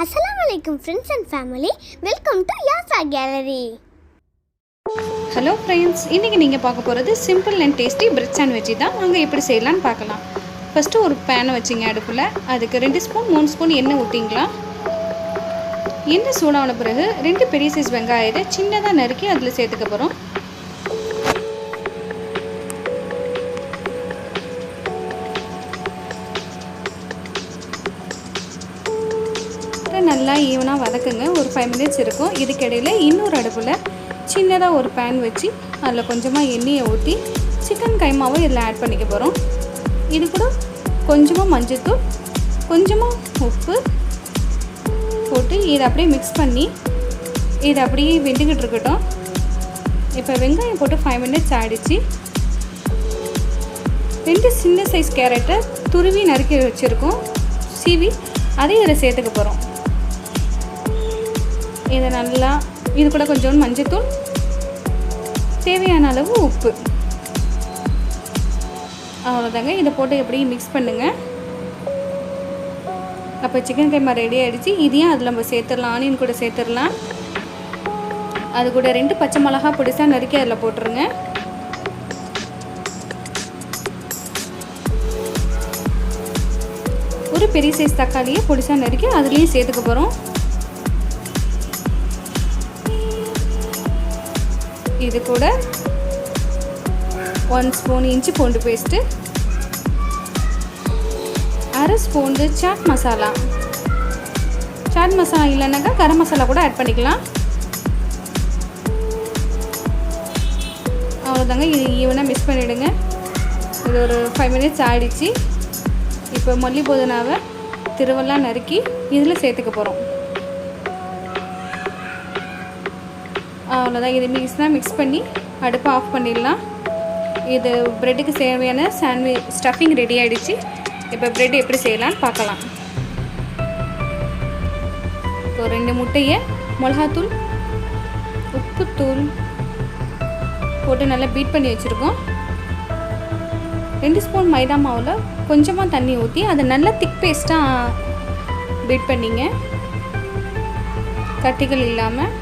Assalamualaikum friends and family. Welcome to YASRAW gallery. Hello friends, இன்னைக்கு நீங்க பார்க்க போறது simple and tasty bread sandwich தான். வாங்க எப்படி செய்யலாம்னு பார்க்கலாம். ஃபர்ஸ்ட் ஒரு pan வச்சிங்க அடுப்புல. அதுக்கு 2 ஸ்பூன் 3 ஸ்பூன் எண்ணெய் ஊத்திங்களா. எண்ணெய் சூடான பிறகு 2 பெரிய சைஸ் வெங்காயத்தை சின்னதா நறுக்கி அதுல சேர்த்துக்க போறோம். நல்லா ஈவனா வதக்குங்க. ஒரு 5 minutes இருக்கும். இதுக்கு இடையில இன்னொரு அடுப்புல சின்னதா ஒரு pan வச்சு அதுல கொஞ்சமா எண்ணெயை ஊத்தி சிக்கன் கைமாவை இதல ஆட் பண்ணிக்க போறோம். இது கூட கொஞ்சமா மஞ்சள் தூள், கொஞ்சமா உப்பு போட்டு இத அப்படியே mix பண்ணி இத அப்படியே வெந்துக்கிட்டு இருக்கட்டும். இப்போ வெங்காயம் போட்டு 5 minutes ஆடிச்சு. 2 சின்ன சைஸ் கேரட்டை துருவி நறுக்கி வச்சிருக்கோம். சீவி அதை இதல சேர்த்துக்க போறோம். இத நல்லா இது கூட கொஞ்சம் மஞ்சள் தூள், தேவையான அளவு உப்பு, அவ்வளவுதாங்க. இத போட்டு அப்படியே mix பண்ணுங்க. அப்ப சிக்கன் கைமா ரெடி ஆயிடுச்சு. இதையும் அதுல நம்ம சேர்த்துறலாம். ஆனியன் கூட சேர்த்துறலாம். அது கூட 2 பச்சை மிளகாய் பொடிசா நறுக்கி அதுல போட்டுருங்க. ஒரு பெரிய சைஸ் தக்காளியை பொடிசா நறுக்கி அதுலயும் சேர்த்துக்க போறோம். இது கூட 1 ஸ்பூன் இஞ்சி பூண்டு பேஸ்ட், 1/2 ஸ்பூன் சாட் மசாலா. சாட் மசாலா இல்லைனாக்கா கரம் மசாலா கூட ஆட் பண்ணிக்கலாம். அவ்வளோதாங்க. இது ஈவனாக மிக்ஸ் பண்ணிவிடுங்க. இது ஒரு 5 minutes ஆகிடுச்சு. இப்போ மல்லி புதினாவை திருவெல்லாம் நறுக்கி இதில் சேர்த்துக்க போகிறோம். அவ்வளோதான். இது மிக்ஸ் பண்ணி அடுப்பை ஆஃப் பண்ணிடலாம். இது ப்ரெட்டுக்கு தேவையான சாண்ட்விச் ஸ்டஃபிங் ரெடி ஆகிடுச்சு. இப்போ ப்ரெட் எப்படி செய்யலான்னு பார்க்கலாம். இப்போ 2 முட்டையை மிளகாத்தூள், உப்புத்தூள் போட்டு நல்லா பீட் பண்ணி வச்சுருக்கோம். 2 ஸ்பூன் மைதா மாவில் கொஞ்சமாக தண்ணி ஊற்றி அதை நல்லா திக் பேஸ்ட்டாக பீட் பண்ணிங்க, கட்டிகள் இல்லாமல்.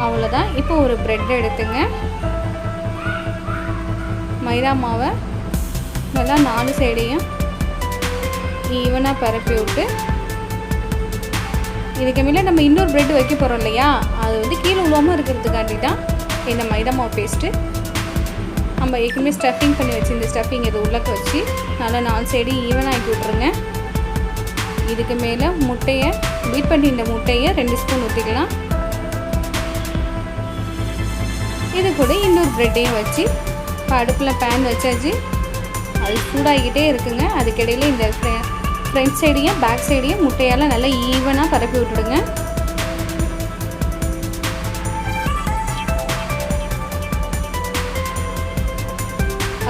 அவ்வளோதான். இப்போ ஒரு ப்ரெட் எடுத்துங்க. மைதா மாவை நல்லா 4 சைடையும் ஈவனாக பரப்பி விட்டு இதுக்கு மேலே நம்ம இன்னொரு ப்ரெட் வைக்க போகிறோம் இல்லையா, அது வந்து கீழே உழுவாமல் இருக்கிறதுக்காண்டி தான் இந்த மைதா மாவு பேஸ்ட்டு. நம்ம ஏற்கனவே ஸ்டஃபிங் பண்ணி வச்சு இந்த ஸ்டஃபிங் இது உள்ளக்க வச்சு நல்லா 4 சைடையும் ஈவனாக ஆக்கி விட்ருங்க. இதுக்கு மேலே முட்டையை பீட் பண்ணி இந்த முட்டையை 2 ஸ்பூன் ஊற்றிக்கலாம். இது கூட இன்னொரு ப்ரெட்டையும் வச்சு இப்போ அடுப்பில் பேன் வச்சாச்சு. அது சூடாகிக்கிட்டே இருக்குங்க. அதுக்கிடையில் இந்த ஃப்ரண்ட் சைடையும் பேக் சைடையும் முட்டையால் நல்லா ஈவனாக பரப்பி விட்டுடுங்க.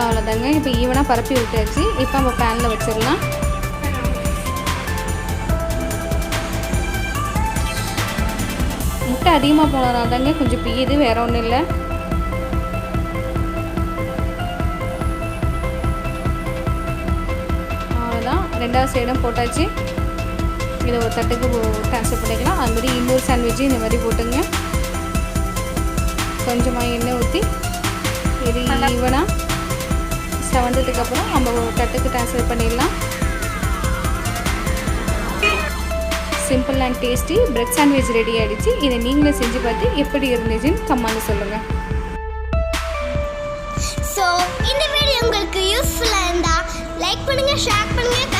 அவ்வளோதாங்க. இப்போ ஈவனாக பரப்பி விட்டாச்சு. இப்போ நம்ம பேனில் வச்சிடலாம். முட்டை அதிகமாக போனதுனால தாங்க கொஞ்சம் பியுது, வேற ஒன்றும் இல்லை. அவ்வளோதான். 2வது சைடும் போட்டாச்சு. இதை ஒரு தட்டுக்கு ட்ரான்ஸ்ஃபர் பண்ணிக்கலாம். அது மாதிரி இன்னொரு சாண்ட்விட்சு இந்த மாதிரி போட்டுங்க. கொஞ்சமாக எண்ணெய் ஊற்றி இது ஈவனாக செவந்ததுக்கப்புறம் நம்ம ஒரு தட்டுக்கு ட்ரான்ஸ்ஃபர் பண்ணிடலாம். Simple and tasty bread sandwich ready ஆகிடுச்சு. இதை நீங்களே செஞ்சு பார்த்து எப்படி இருந்துச்சுன்னு கமெண்ட்ல சொல்லுங்கள். ஸோ இந்த வீடியோ உங்களுக்கு யூஸ்ஃபுல்லாக இருந்தால் லைக் பண்ணுங்கள், ஷேர் பண்ணுங்கள்,